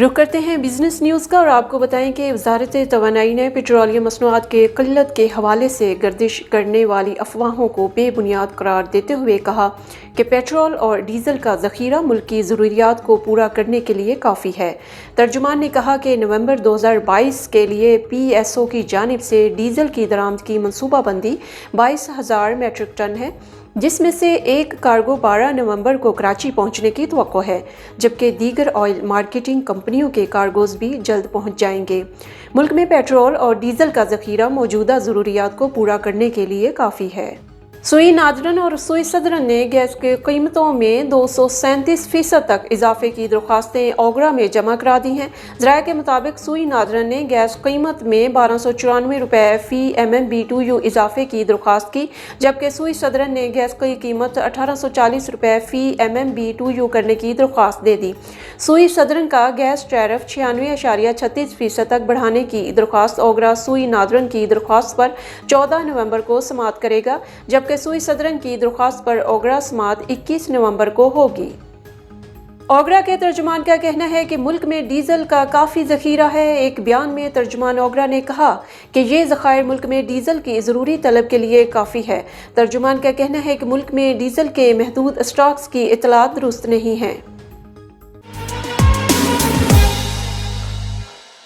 रुख करते हैं बिजनेस न्यूज़ का और आपको बताएं कि वजारत तवानाई ने पेट्रोलियम मसनूआत के किल्लत के हवाले से गर्दिश करने वाली अफवाहों को बेबुनियाद करार देते हुए कहा कि पेट्रोल और डीजल का ज़ख़ीरा मुल्क की ज़रूरियात को पूरा करने के लिए काफ़ी है। तर्जुमान ने कहा कि नवंबर 2022 के लिए PSO की जानिब से डीजल की दरामदगी मनसूबाबंदी 22,000 मेट्रिक टन है, जिसमें से एक कार्गो 12 नवंबर को कराची पहुंचने की तवक्को है, जबकि दीगर ऑयल मार्केटिंग कंपनियों के कार्गोज भी जल्द पहुंच जाएंगे। मुल्क में पेट्रोल और डीजल का ज़ख़ीरा मौजूदा ज़रूरियात को पूरा करने के लिए काफ़ी है। सुई नादरन और सुई सदरन ने गैस के कीमतों में 237% तक इजाफे की दरख्वास्तें ओगरा में जमा करा दी हैं। ज़राए के मुताबिक सुई नादरन ने गैस कीमत में 1294 रुपये फ़ी MMBTU इजाफे की दरख्वास्त की, जबकि सुई सदरन ने गैस की कीमत 1840 रुपये फ़ी MMBTU करने की दरख्वास्त दे दी। सुई सदरन का गैस टैरिफ 96.36% तक बढ़ाने की दरख्वास्त ओगरा सुई नादरन की दरख्वास्त पर 14 नवंबर को समाअत करेगा, जबकि सुई सदरन की दरख्वास्त पर ओगरा समाअत 21 नवंबर को होगी। ओगरा के तर्जुमान का कहना है कि मुल्क में डीजल का काफ़ी ज़ख़ीरा है। एक बयान में तर्जुमान ओगरा ने कहा कि ये ज़ख़ायर मुल्क में डीजल की ज़रूरी तलब के लिए काफ़ी है। तर्जुमान का कहना है कि मुल्क में डीजल के महदूद स्टॉक्स की इतलात दुरुस्त नहीं है।